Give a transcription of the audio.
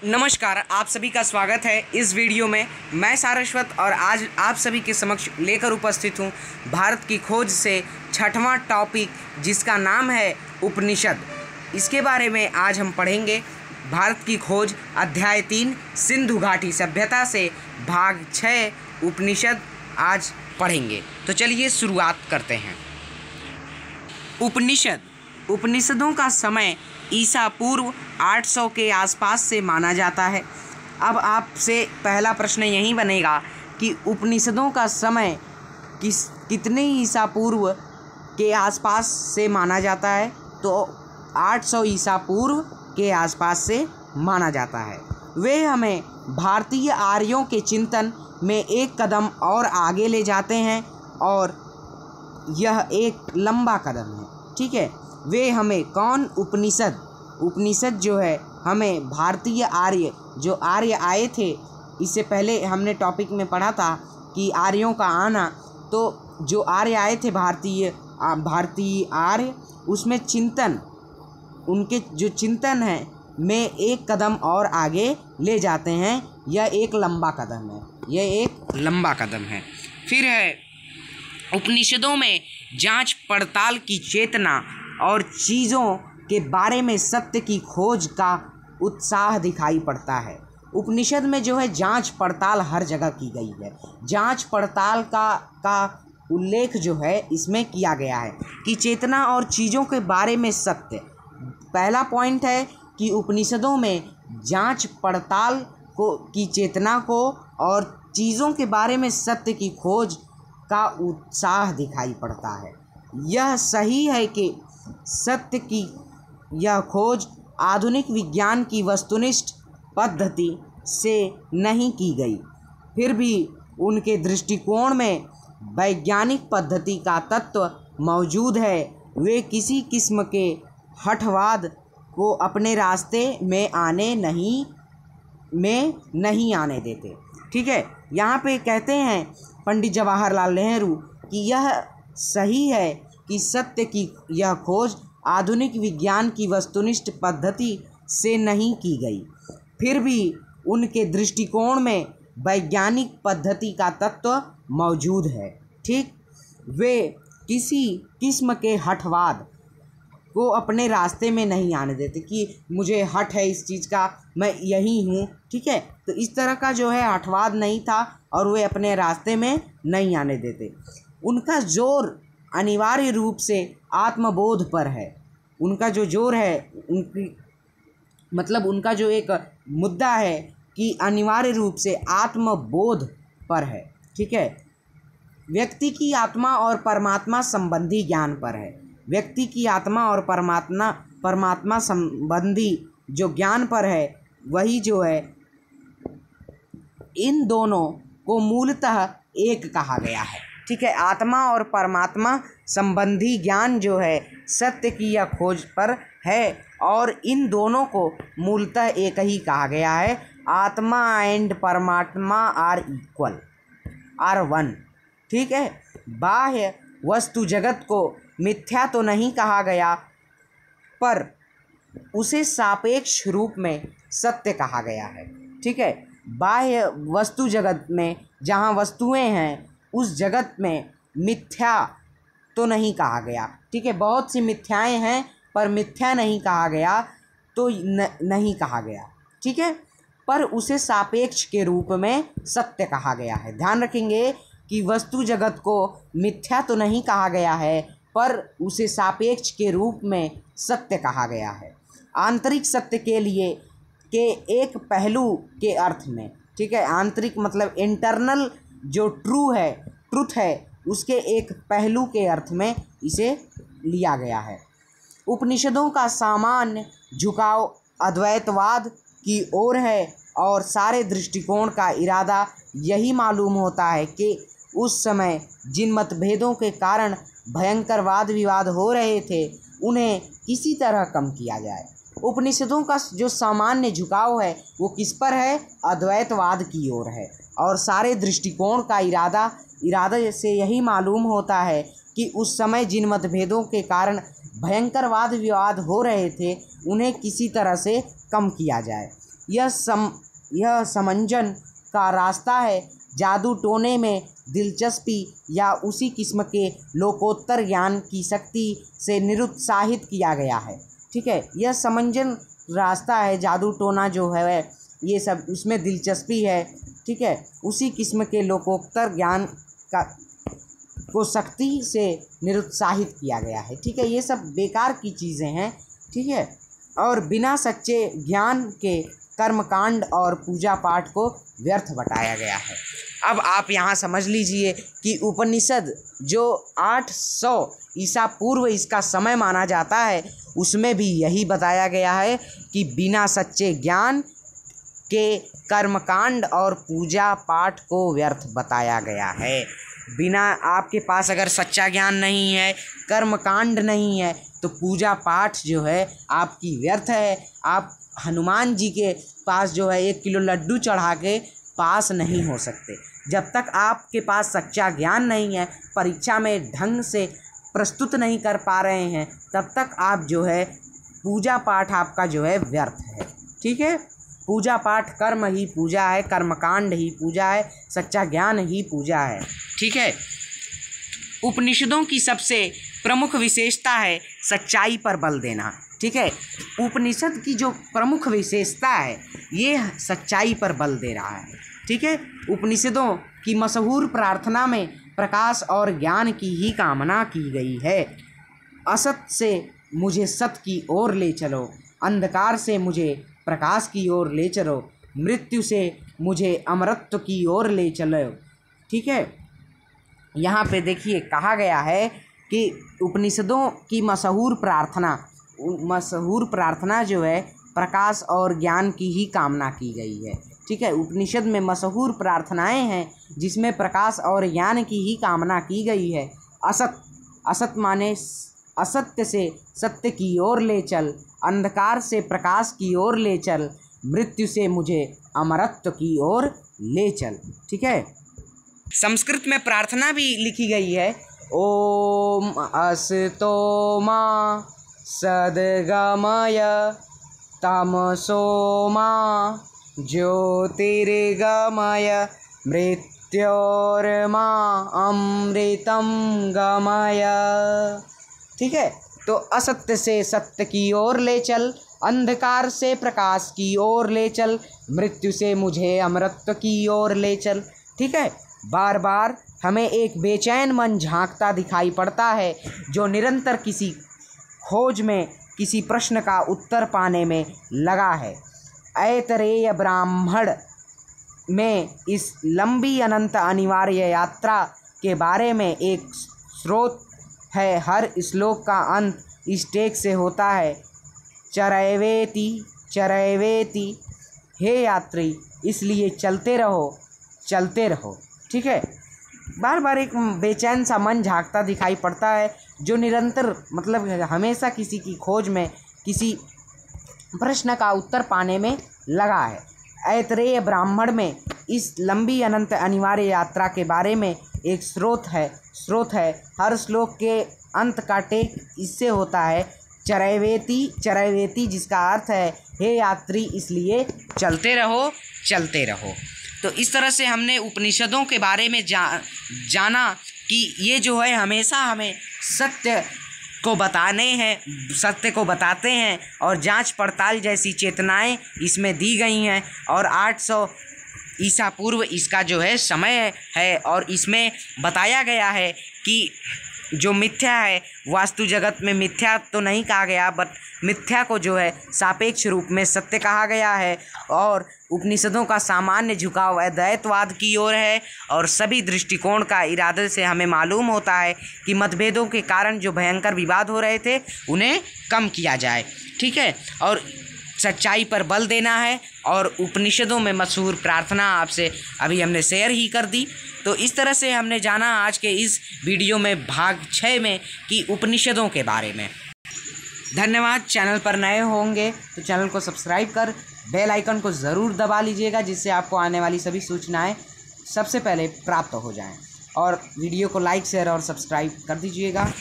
नमस्कार, आप सभी का स्वागत है इस वीडियो में। मैं सारस्वत और आज आप सभी के समक्ष लेकर उपस्थित हूँ भारत की खोज से छठवां टॉपिक, जिसका नाम है उपनिषद। इसके बारे में आज हम पढ़ेंगे। भारत की खोज अध्याय 3 सिंधु घाटी सभ्यता से भाग 6 उपनिषद आज पढ़ेंगे। तो चलिए शुरुआत करते हैं। उपनिषदों का समय ईसा पूर्व 800 के आसपास से माना जाता है। अब आपसे पहला प्रश्न यही बनेगा कि उपनिषदों का समय कितने ईसा पूर्व के आसपास से माना जाता है? तो 800 ईसा पूर्व के आसपास से माना जाता है। वे हमें भारतीय आर्यों के चिंतन में एक कदम और आगे ले जाते हैं और यह एक लंबा कदम है। ठीक है, वे हमें कौन? उपनिषद जो है हमें भारतीय आर्य, जो आर्य आए थे, इससे पहले हमने टॉपिक में पढ़ा था कि आर्यों का आना, तो जो आर्य आए थे भारतीय आर्य, उसमें चिंतन, उनके जो चिंतन है में एक कदम और आगे ले जाते हैं। यह एक लंबा कदम है। फिर है उपनिषदों में जांच पड़ताल की चेतना और चीज़ों के बारे में सत्य की खोज का उत्साह दिखाई पड़ता है। उपनिषद में जो है जांच पड़ताल हर जगह की गई है। जांच पड़ताल का उल्लेख जो है इसमें किया गया है कि चेतना और चीज़ों के बारे में सत्य। पहला पॉइंट है कि उपनिषदों में जांच पड़ताल की चेतना को और चीज़ों के बारे में सत्य की खोज का उत्साह दिखाई पड़ता है। यह सही है कि सत्य की यह खोज आधुनिक विज्ञान की वस्तुनिष्ठ पद्धति से नहीं की गई, फिर भी उनके दृष्टिकोण में वैज्ञानिक पद्धति का तत्व मौजूद है। वे किसी किस्म के हठवाद को अपने रास्ते में नहीं आने देते। ठीक है, यहाँ पे कहते हैं पंडित जवाहरलाल नेहरू कि यह सही है कि सत्य की यह खोज आधुनिक विज्ञान की वस्तुनिष्ठ पद्धति से नहीं की गई, फिर भी उनके दृष्टिकोण में वैज्ञानिक पद्धति का तत्व मौजूद है। ठीक, वे किसी किस्म के हठवाद को अपने रास्ते में नहीं आने देते कि मुझे हठ है इस चीज़ का, मैं यही हूँ। ठीक है, तो इस तरह का जो है हठवाद नहीं था और वे अपने रास्ते में नहीं आने देते। उनका जोर अनिवार्य रूप से आत्मबोध पर है। उनका जो जोर है, उनका जो एक मुद्दा है कि अनिवार्य रूप से आत्मबोध पर है। ठीक है, व्यक्ति की आत्मा और परमात्मा संबंधी ज्ञान पर है। व्यक्ति की आत्मा और परमात्मा संबंधी जो ज्ञान पर है, वही जो है इन दोनों को मूलतः एक कहा गया है। ठीक है, आत्मा और परमात्मा संबंधी ज्ञान जो है सत्य की यह खोज पर है और इन दोनों को मूलतः एक ही कहा गया है। आत्मा एंड परमात्मा आर वन। ठीक है, बाह्य वस्तु जगत को मिथ्या तो नहीं कहा गया, पर उसे सापेक्ष रूप में सत्य कहा गया है। ठीक है, बाह्य वस्तु जगत में जहाँ वस्तुएं हैं, उस जगत में मिथ्या तो नहीं कहा गया। ठीक है, बहुत सी मिथ्याएं हैं पर मिथ्या नहीं कहा गया, तो नहीं कहा गया। ठीक है, पर उसे सापेक्ष के रूप में सत्य कहा गया है। ध्यान रखेंगे कि वस्तु जगत को मिथ्या तो नहीं कहा गया है, पर उसे सापेक्ष के रूप में सत्य कहा गया है। आंतरिक सत्य के एक पहलू के अर्थ में। ठीक है, आंतरिक मतलब इंटरनल जो ट्रुथ है, उसके एक पहलू के अर्थ में इसे लिया गया है। उपनिषदों का सामान्य झुकाव अद्वैतवाद की ओर है और सारे दृष्टिकोण का इरादा यही मालूम होता है कि उस समय जिन मतभेदों के कारण भयंकर वाद विवाद हो रहे थे, उन्हें किसी तरह कम किया जाए। उपनिषदों का जो सामान्य झुकाव है वो किस पर है? अद्वैतवाद की ओर है और सारे दृष्टिकोण का इरादा से यही मालूम होता है कि उस समय जिन मतभेदों के कारण भयंकर वाद विवाद हो रहे थे, उन्हें किसी तरह से कम किया जाए। यह समंजन का रास्ता है। जादू टोने में दिलचस्पी या उसी किस्म के लोकोत्तर ज्ञान की शक्ति से निरुत्साहित किया गया है। ठीक है, यह समंजन रास्ता है, जादू टोना जो है ये सब उसमें दिलचस्पी है। ठीक है, उसी किस्म के लोकोत्तर ज्ञान को शक्ति से निरुत्साहित किया गया है। ठीक है, ये सब बेकार की चीज़ें हैं। ठीक है, और बिना सच्चे ज्ञान के कर्मकांड और पूजा पाठ को व्यर्थ बताया गया है। अब आप यहाँ समझ लीजिए कि उपनिषद जो 800 ईसा पूर्व इसका समय माना जाता है, उसमें भी यही बताया गया है कि बिना सच्चे ज्ञान के कर्मकांड और पूजा पाठ को व्यर्थ बताया गया है। बिना आपके पास अगर सच्चा ज्ञान नहीं है, कर्मकांड नहीं है, तो पूजा पाठ जो है आपकी व्यर्थ है। आप हनुमान जी के पास जो है 1 किलो लड्डू चढ़ा के पास नहीं हो सकते। जब तक आपके पास सच्चा ज्ञान नहीं है, परीक्षा में ढंग से प्रस्तुत नहीं कर पा रहे हैं, तब तक आप जो है पूजा पाठ आपका जो है व्यर्थ है। ठीक है, पूजा पाठ कर्म ही पूजा है, कर्मकांड ही पूजा है, सच्चा ज्ञान ही पूजा है। ठीक है, उपनिषदों की सबसे प्रमुख विशेषता है सच्चाई पर बल देना। ठीक है, उपनिषद की जो प्रमुख विशेषता है ये सच्चाई पर बल दे रहा है। ठीक है, उपनिषदों की मशहूर प्रार्थना में प्रकाश और ज्ञान की ही कामना की गई है। असत से मुझे सत की ओर ले चलो, अंधकार से मुझे प्रकाश की ओर ले चलो, मृत्यु से मुझे अमरत्व की ओर ले चलो। ठीक है, यहाँ पे देखिए कहा गया है कि उपनिषदों की मशहूर प्रार्थना जो है प्रकाश और ज्ञान की ही कामना की गई है। ठीक है, उपनिषद में मशहूर प्रार्थनाएं हैं जिसमें प्रकाश और ज्ञान की ही कामना की गई है। असत माने असत्य से सत्य की ओर ले चल, अंधकार से प्रकाश की ओर ले चल, मृत्यु से मुझे अमरत्व की ओर ले चल। ठीक है, संस्कृत में प्रार्थना भी लिखी गई है। ओम असतो मा सद्गमय तमसो मा ज्योतिर्गमय मृत्योर्मा अमृतम गमय। ठीक है, तो असत्य से सत्य की ओर ले चल, अंधकार से प्रकाश की ओर ले चल, मृत्यु से मुझे अमरत्व की ओर ले चल। ठीक है, बार बार हमें एक बेचैन मन झांकता दिखाई पड़ता है जो निरंतर किसी खोज में, किसी प्रश्न का उत्तर पाने में लगा है। ऐतरेय ब्राह्मण में इस लंबी अनंत अनिवार्य यात्रा के बारे में एक स्रोत है। हर श्लोक का अंत इस टेक से होता है, चरैवेति चरैवेति, हे यात्री इसलिए चलते रहो चलते रहो। ठीक है, बार बार एक बेचैन सा मन झांकता दिखाई पड़ता है जो निरंतर मतलब हमेशा किसी की खोज में, किसी प्रश्न का उत्तर पाने में लगा है। ऐतरेय ब्राह्मण में इस लंबी अनंत अनिवार्य यात्रा के बारे में एक स्रोत है। हर श्लोक के अंत का टेक इससे होता है, चरैवेति चरैवेति, जिसका अर्थ है हे यात्री इसलिए चलते रहो चलते रहो। तो इस तरह से हमने उपनिषदों के बारे में जाना कि ये जो है हमेशा हमें सत्य को बताते हैं और जांच पड़ताल जैसी चेतनाएं इसमें दी गई हैं। और 800 ईसा पूर्व इसका जो है समय है और इसमें बताया गया है कि जो मिथ्या है, वास्तु जगत में मिथ्या तो नहीं कहा गया, बट मिथ्या को जो है सापेक्ष रूप में सत्य कहा गया है। और उपनिषदों का सामान्य झुकाव अद्वैतवाद की ओर है और सभी दृष्टिकोण का इरादे से हमें मालूम होता है कि मतभेदों के कारण जो भयंकर विवाद हो रहे थे उन्हें कम किया जाए। ठीक है, और सच्चाई पर बल देना है। और उपनिषदों में मशहूर प्रार्थना आपसे अभी हमने शेयर ही कर दी। तो इस तरह से हमने जाना आज के इस वीडियो में भाग 6 में कि उपनिषदों के बारे में। धन्यवाद। चैनल पर नए होंगे तो चैनल को सब्सक्राइब कर बेल आइकन को ज़रूर दबा लीजिएगा, जिससे आपको आने वाली सभी सूचनाएं सबसे पहले प्राप्त हो जाएं। और वीडियो को लाइक शेयर और सब्सक्राइब कर दीजिएगा।